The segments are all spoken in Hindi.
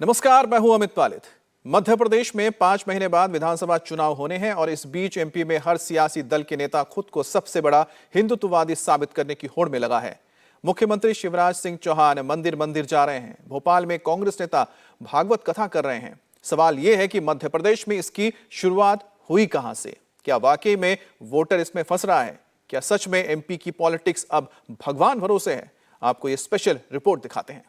नमस्कार, मैं हूं अमित पालित। मध्य प्रदेश में 5 महीने बाद विधानसभा चुनाव होने हैं और इस बीच एमपी में हर सियासी दल के नेता खुद को सबसे बड़ा हिंदुत्ववादी साबित करने की होड़ में लगा है। मुख्यमंत्री शिवराज सिंह चौहान मंदिर मंदिर जा रहे हैं। भोपाल में कांग्रेस नेता भागवत कथा कर रहे हैं। सवाल यह है कि मध्य प्रदेश में इसकी शुरुआत हुई कहां से? क्या वाकई में वोटर इसमें फंस रहा है? क्या सच में एमपी की पॉलिटिक्स अब भगवान भरोसे है? आपको ये स्पेशल रिपोर्ट दिखाते हैं।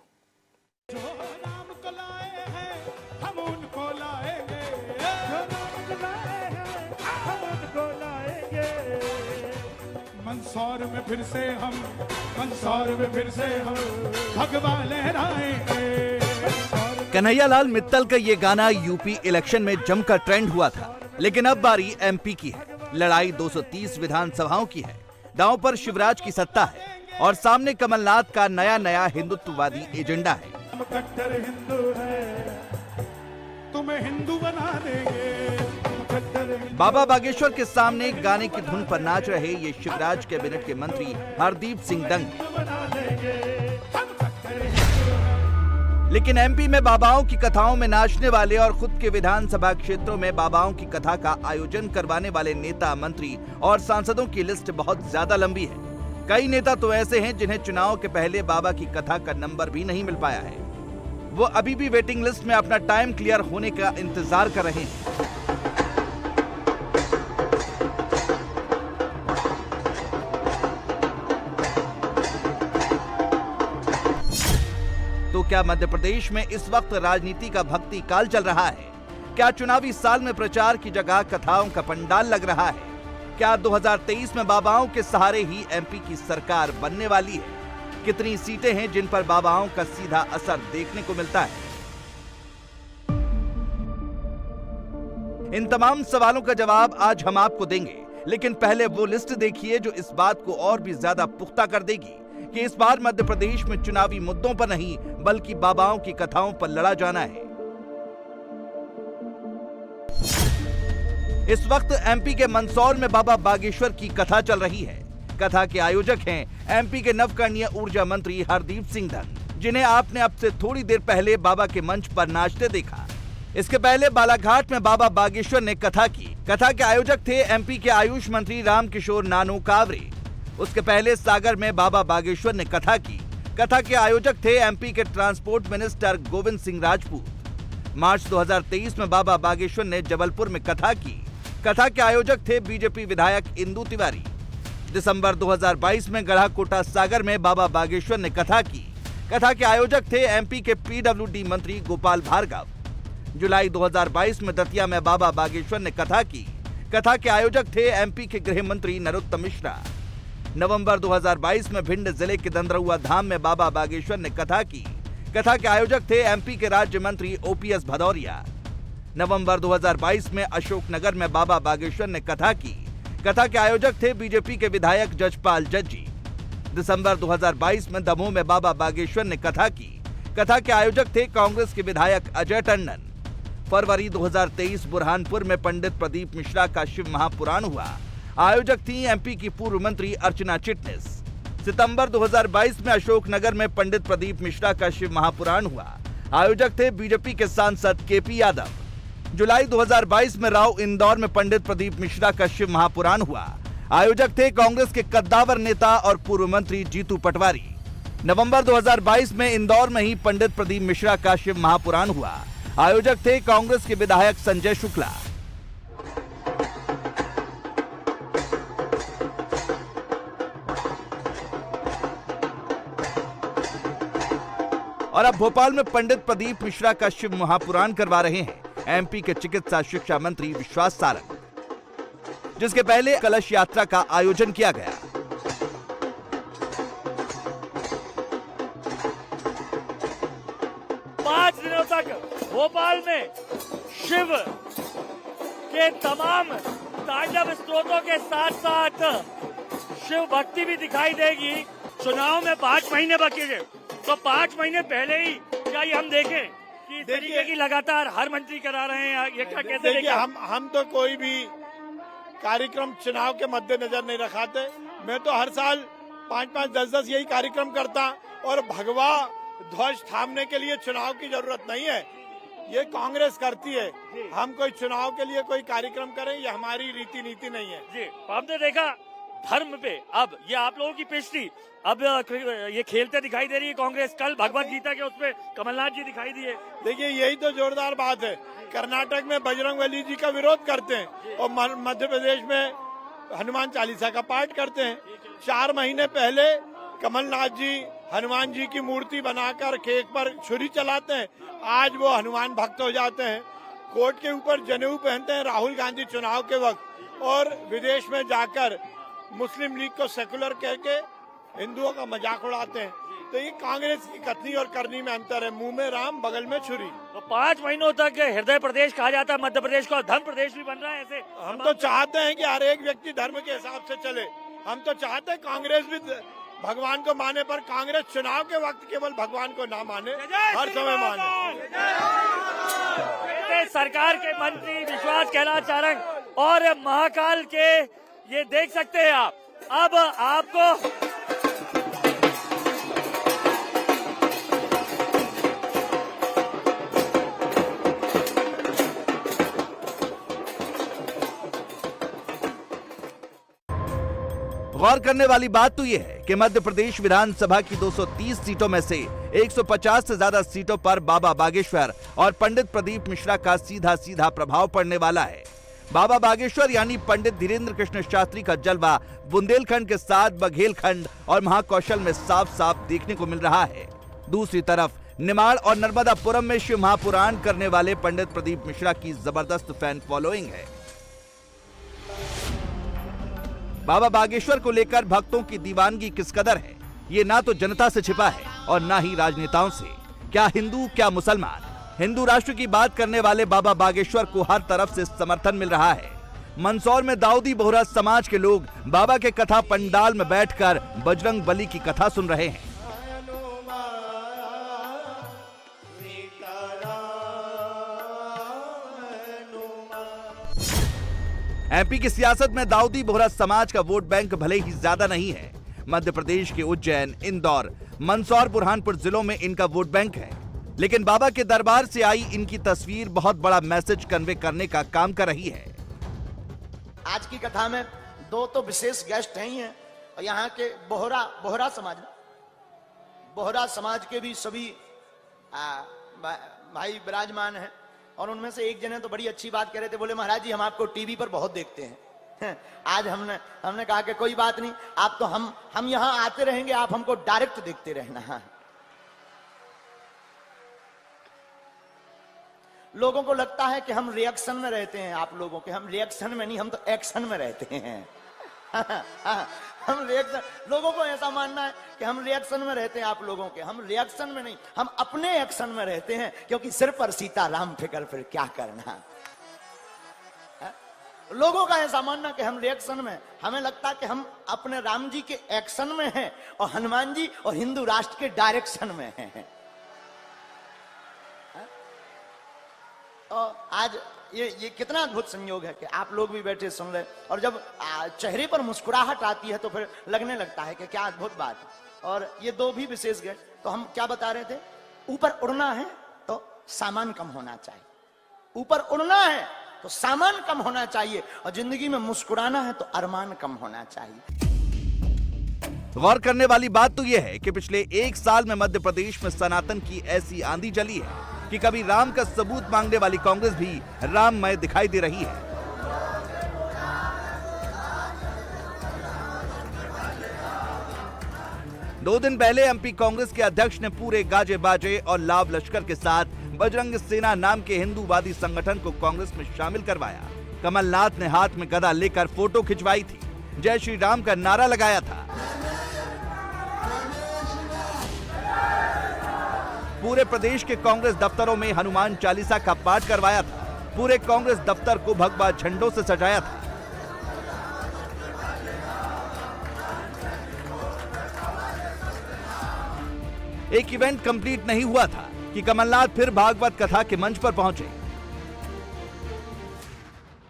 मंदसौर में फिर से हम भगवा लहराएंगे। कन्हैयालाल मित्तल का ये गाना यूपी इलेक्शन में जमकर ट्रेंड हुआ था, लेकिन अब बारी एमपी की है। लड़ाई 230 विधानसभाओं की है। दांव पर शिवराज की सत्ता है और सामने कमलनाथ का नया हिंदुत्ववादी एजेंडा है। हम कट्टर हिंदू हैं, तुम्हें हिंदू बना देंगे। बाबा बागेश्वर के सामने गाने की धुन पर नाच रहे ये शिवराज कैबिनेट के मंत्री हरदीप सिंह डंग। लेकिन एमपी में बाबाओं की कथाओं में नाचने वाले और खुद के विधानसभा क्षेत्रों में बाबाओं की कथा का आयोजन करवाने वाले नेता, मंत्री और सांसदों की लिस्ट बहुत ज्यादा लंबी है। कई नेता तो ऐसे हैं जिन्हें चुनाव के पहले बाबा की कथा का नंबर भी नहीं मिल पाया है। वो अभी भी वेटिंग लिस्ट में अपना टाइम क्लियर होने का इंतजार कर रहे हैं। तो क्या मध्य प्रदेश में इस वक्त राजनीति का भक्ति काल चल रहा है? क्या चुनावी साल में प्रचार की जगह कथाओं का पंडाल लग रहा है? क्या 2023 में बाबाओं के सहारे ही एमपी की सरकार बनने वाली है? कितनी सीटें हैं जिन पर बाबाओं का सीधा असर देखने को मिलता है? इन तमाम सवालों का जवाब आज हम आपको देंगे, लेकिन पहले वो लिस्ट देखिए जो इस बात को और भी ज्यादा पुख्ता कर देगी कि इस बार मध्य प्रदेश में चुनावी मुद्दों पर नहीं बल्कि बाबाओं की कथाओं पर लड़ा जाना है। इस वक्त एमपी के मंदसौर में बाबा बागेश्वर की कथा चल रही है। कथा के आयोजक हैं एमपी के नवकरणीय ऊर्जा मंत्री हरदीप सिंह डंग, जिन्हें आपने अब से थोड़ी देर पहले बाबा के मंच पर नाचते देखा। इसके पहले बालाघाट में बाबा बागेश्वर ने कथा की। कथा के आयोजक थे एमपी के आयुष मंत्री रामकिशोर नानो कावरे। उसके पहले सागर में बाबा बागेश्वर ने कथा की। कथा के आयोजक थे एमपी के ट्रांसपोर्ट मिनिस्टर गोविंद सिंह राजपूत। मार्च 2023 में बाबा बागेश्वर ने जबलपुर में कथा की। कथा के आयोजक थे बीजेपी विधायक इंदु तिवारी। दिसंबर 2022 में गढ़ाकोटा सागर में बाबा बागेश्वर ने कथा की। कथा के आयोजक थे एमपी के पीडब्ल्यूडी मंत्री गोपाल भार्गव। जुलाई 2022 में दतिया में बाबा बागेश्वर ने कथा की। कथा के आयोजक थे एमपी के गृह मंत्री नरोत्तम मिश्रा। नवंबर 2022 में भिंड जिले के दंदरुआ धाम में बाबा बागेश्वर ने कथा की। कथा के आयोजक थे एमपी के राज्य मंत्री ओपीएस भदौरिया। नवंबर 2022 में अशोकनगर में बाबा बागेश्वर ने कथा की। कथा के आयोजक थे बीजेपी के विधायक जजपाल जज्जी। दिसंबर 2022 में दमोह में बाबा बागेश्वर ने कथा की। कथा के आयोजक थे कांग्रेस के विधायक अजय टंडन। फरवरी 2023 बुरहानपुर में पंडित प्रदीप मिश्रा का शिव महापुराण हुआ। आयोजक थी एमपी की पूर्व मंत्री अर्चना चिटनिस। सितंबर 2022 में अशोकनगर में पंडित प्रदीप मिश्रा का शिव महापुराण हुआ। आयोजक थे बीजेपी के सांसद केपी यादव। जुलाई 2022 में राव इंदौर में पंडित प्रदीप मिश्रा का शिव महापुराण हुआ। आयोजक थे कांग्रेस के कद्दावर नेता और पूर्व मंत्री जीतू पटवारी। नवंबर 2022 में इंदौर में ही पंडित प्रदीप मिश्रा का शिव महापुराण हुआ। आयोजक थे कांग्रेस के विधायक संजय शुक्ला। और अब भोपाल में पंडित प्रदीप मिश्रा का शिव महापुराण करवा रहे हैं एमपी के चिकित्सा शिक्षा मंत्री विश्वास सारंग, जिसके पहले कलश यात्रा का आयोजन किया गया। पांच दिनों तक भोपाल में शिव के तमाम तांडव स्त्रोतों के साथ साथ शिव भक्ति भी दिखाई देगी। चुनाव में 5 महीने बाकी है, तो 5 महीने पहले ही क्या ये हम देखें कि इस तरीके की लगातार हर मंत्री करा रहे हैं? ये क्या कहते हैं? देखिए, हम तो कोई भी कार्यक्रम चुनाव के मद्देनजर नहीं रखाते। मैं तो हर साल 5-5, 10-10 यही कार्यक्रम करता और भगवा ध्वज थामने के लिए चुनाव की जरूरत नहीं है, ये कांग्रेस करती है। हम कोई चुनाव के लिए कोई कार्यक्रम करें, ये हमारी रीति नीति नहीं है। जी, हमने देखा धर्म पे अब ये आप लोगों की पिछली अब ये खेलते दिखाई दे रही है कांग्रेस। कल भगवत गीता के उसमें कमलनाथ जी दिखाई दिए। देखिए, यही तो जोरदार बात है। कर्नाटक में बजरंगबली जी का विरोध करते हैं और मध्य प्रदेश में हनुमान चालीसा का पाठ करते हैं। 4 महीने पहले कमलनाथ जी हनुमान जी की मूर्ति बनाकर केक पर छुरी चलाते हैं, आज वो हनुमान भक्त हो जाते हैं। कोर्ट के ऊपर जनेऊ पहनते हैं राहुल गांधी चुनाव के वक्त, और विदेश में जाकर मुस्लिम लीग को सेकुलर कह के हिंदुओं का मजाक उड़ाते हैं। तो ये कांग्रेस की कथनी और करनी में अंतर है। मुंह में राम, बगल में छुरी। तो 5 महीनों तक हृदय प्रदेश कहा जाता है मध्य प्रदेश को, धर्म प्रदेश भी बन रहा है ऐसे। हम तो चाहते हैं कि हर एक व्यक्ति धर्म के हिसाब से चले। हम तो चाहते हैं कांग्रेस भी भगवान को माने, पर कांग्रेस चुनाव के वक्त केवल भगवान को ना माने, हर समय माने। सरकार के मंत्री विश्वास कैलाश और महाकाल के ये देख सकते हैं आप। अब आपको गौर करने वाली बात तो यह है कि मध्य प्रदेश विधानसभा की 230 सीटों में से 150 से ज्यादा सीटों पर बाबा बागेश्वर और पंडित प्रदीप मिश्रा का सीधा सीधा प्रभाव पड़ने वाला है। बाबा बागेश्वर यानी पंडित धीरेन्द्र कृष्ण शास्त्री का जलवा बुंदेलखंड के साथ बघेलखंड और महाकौशल में साफ साफ देखने को मिल रहा है। दूसरी तरफ निमाड़ और नर्मदापुरम में शिव महापुराण करने वाले पंडित प्रदीप मिश्रा की जबरदस्त फैन फॉलोइंग है। बाबा बागेश्वर को लेकर भक्तों की दीवानगी किस कदर है, ये ना तो जनता से छिपा है और ना ही राजनेताओं से। क्या हिंदू, क्या मुसलमान, हिंदू राष्ट्र की बात करने वाले बाबा बागेश्वर को हर तरफ से समर्थन मिल रहा है। मंदसौर में दाऊदी बोहरा समाज के लोग बाबा के कथा पंडाल में बैठकर बजरंग बली की कथा सुन रहे हैं। एमपी की सियासत में दाऊदी बोहरा समाज का वोट बैंक भले ही ज्यादा नहीं है। मध्य प्रदेश के उज्जैन, इंदौर, मंदसौर, बुरहानपुर जिलों में इनका वोट बैंक है, लेकिन बाबा के दरबार से आई इनकी तस्वीर बहुत बड़ा मैसेज कन्वे करने का काम कर रही है। आज की कथा में 2 तो विशेष गेस्ट हैं ही हैं, और यहाँ के बोहरा समाज के भी सभी भाई विराजमान हैं। और उनमें से एक जने तो बड़ी अच्छी बात कह रहे थे, बोले महाराज जी हम आपको टीवी पर बहुत देखते हैं। आज हमने कहा कि कोई बात नहीं, आप तो हम यहाँ आते रहेंगे, आप हमको डायरेक्ट देखते रहना। लोगों को लगता है कि हम रिएक्शन में रहते हैं, आप लोगों के, हम रिएक्शन में नहीं, हम तो एक्शन में रहते हैं। हम रिएक्शन, लोगों को ऐसा मानना है कि हम रिएक्शन में रहते हैं आप लोगों के, हम रिएक्शन में नहीं, हम अपने एक्शन में रहते हैं, क्योंकि सिर पर सीता राम फिकर फिर क्या करना। लोगों का ऐसा मानना कि हम रिएक्शन में, हमें लगता है कि हम अपने राम जी के एक्शन में हैं और हनुमान जी और हिंदू राष्ट्र के डायरेक्शन में हैं। तो आज ये कितना अद्भुत संयोग है कि आप लोग भी बैठे सुन रहे, और जब चेहरे पर मुस्कुराहट आती है तो फिर लगने लगता है कि क्या अद्भुत बात है। और ये 2 भी विशेष गेस्ट, तो हम क्या बता रहे थे, ऊपर उड़ना है तो सामान कम होना चाहिए, ऊपर उड़ना है तो सामान कम होना चाहिए, और जिंदगी में मुस्कुराना है तो अरमान कम होना चाहिए। गौर करने वाली बात तो यह है कि पिछले 1 साल में मध्य प्रदेश में सनातन की ऐसी आंधी चली है कि कभी राम का सबूत मांगने वाली कांग्रेस भी राममय दिखाई दे रही है। दो दिन पहले एमपी कांग्रेस के अध्यक्ष ने पूरे गाजे बाजे और लाव लश्कर के साथ बजरंग सेना नाम के हिंदूवादी संगठन को कांग्रेस में शामिल करवाया। कमलनाथ ने हाथ में गदा लेकर फोटो खिंचवाई थी, जय श्री राम का नारा लगाया था। पूरे प्रदेश के कांग्रेस दफ्तरों में हनुमान चालीसा का पाठ करवाया था, पूरे कांग्रेस दफ्तर को भगवा झंडों से सजाया था। एक इवेंट कंप्लीट नहीं हुआ था कि कमलनाथ फिर भागवत कथा के मंच पर पहुंचे।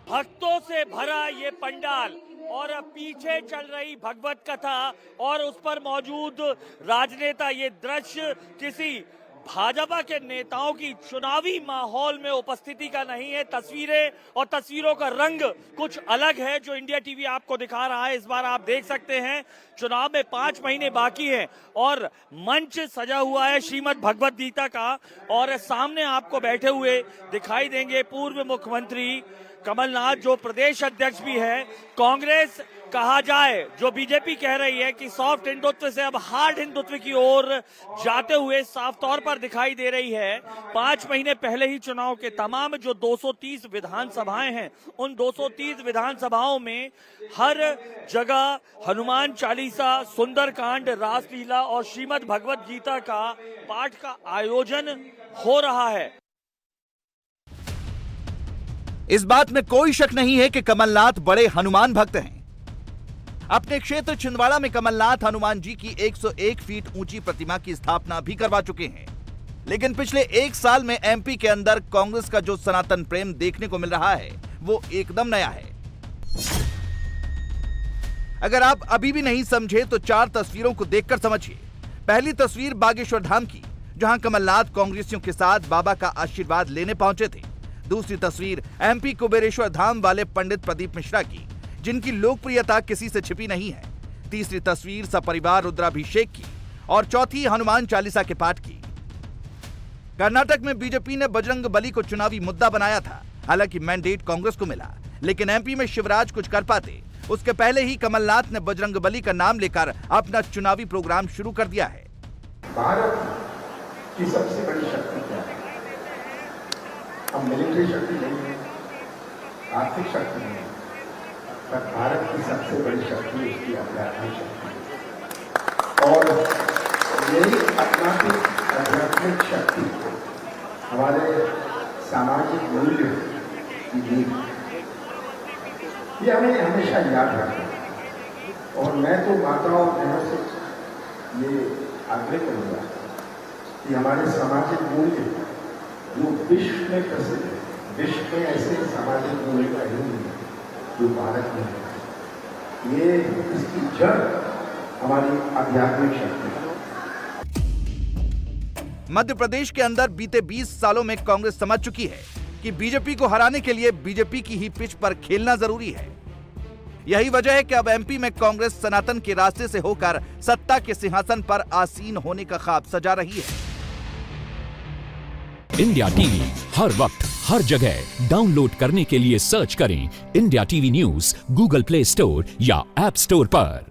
भक्तों से भरा ये पंडाल और पीछे चल रही भगवत कथा और उस पर मौजूद राजनेता, ये दृश्य किसी भाजपा के नेताओं की चुनावी माहौल में उपस्थिति का नहीं है। तस्वीरें और तस्वीरों का रंग कुछ अलग है जो इंडिया टीवी आपको दिखा रहा है। इस बार आप देख सकते हैं चुनाव में 5 महीने बाकी हैं और मंच सजा हुआ है श्रीमद् भगवत गीता का, और सामने आपको बैठे हुए दिखाई देंगे पूर्व मुख्यमंत्री कमलनाथ, जो प्रदेश अध्यक्ष भी है। कांग्रेस कहा जाए, जो बीजेपी कह रही है कि सॉफ्ट हिंदुत्व से अब हार्ड हिंदुत्व की ओर जाते हुए साफ तौर पर दिखाई दे रही है। 5 महीने पहले ही चुनाव के तमाम जो 230 विधानसभाएं हैं, उन 230 विधानसभाओं में हर जगह हनुमान चालीसा, सुंदरकांड, रासलीला और श्रीमद् भगवत गीता का पाठ का आयोजन हो रहा है। इस बात में कोई शक नहीं है कि कमलनाथ बड़े हनुमान भक्त हैं। अपने क्षेत्र छिंदवाड़ा में कमलनाथ हनुमान जी की 101 फीट ऊंची प्रतिमा की स्थापना भी करवा चुके हैं। लेकिन पिछले 1 साल में एमपी के अंदर कांग्रेस का जो सनातन प्रेम देखने को मिल रहा है वो एकदम नया है। अगर आप अभी भी नहीं समझे तो 4 तस्वीरों को देखकर समझिए। पहली तस्वीर बागेश्वर धाम की, जहां कमलनाथ कांग्रेसियों के साथ बाबा का आशीर्वाद लेने पहुंचे थे। दूसरी तस्वीर एमपी कुबेरेश्वर धाम वाले पंडित प्रदीप मिश्रा की, जिनकी लोकप्रियता किसी से छिपी नहीं है। तीसरी तस्वीर सपरिवार रुद्राभिषेक की और चौथी हनुमान चालीसा के पाठ की। कर्नाटक में बीजेपी ने बजरंग बली को चुनावी मुद्दा बनाया था। हालांकि मैंडेट कांग्रेस को मिला, लेकिन एमपी में शिवराज कुछ कर पाते उसके पहले ही कमलनाथ ने बजरंग बली का नाम लेकर अपना चुनावी प्रोग्राम शुरू कर दिया है। भारत की सबसे बड़ी शक्ति क्या है? हम मिलिट्री शक्ति नहीं है, आर्थिक शक्ति नहीं है, पर भारत की सबसे बड़ी शक्ति उसकी आध्यात्मिक शक्ति है। और यही आध्यात्मिक शक्ति हमारे सामाजिक मूल्य की नींव, ये हमें हमेशा याद रखना है। और मैं तो माताओं और बहनों से ये आग्रह करूंगा कि हमारे सामाजिक मूल्य जो विश्व में प्रसिद्ध है, विश्व में ऐसे सामाजिक मूल्य कहीं नहीं है जो भारत में है। ये इसकी जड़ हमारी आध्यात्मिक शक्ति है। मध्य प्रदेश के अंदर बीते 20 सालों में कांग्रेस समझ चुकी है कि बीजेपी को हराने के लिए बीजेपी की ही पिच पर खेलना जरूरी है। यही वजह है कि अब एमपी में कांग्रेस सनातन के रास्ते से होकर सत्ता के सिंहासन पर आसीन होने का ख्वाब सजा रही है। इंडिया टीवी हर वक्त हर जगह डाउनलोड करने के लिए सर्च करें India TV news Google play store या ऐप स्टोर पर।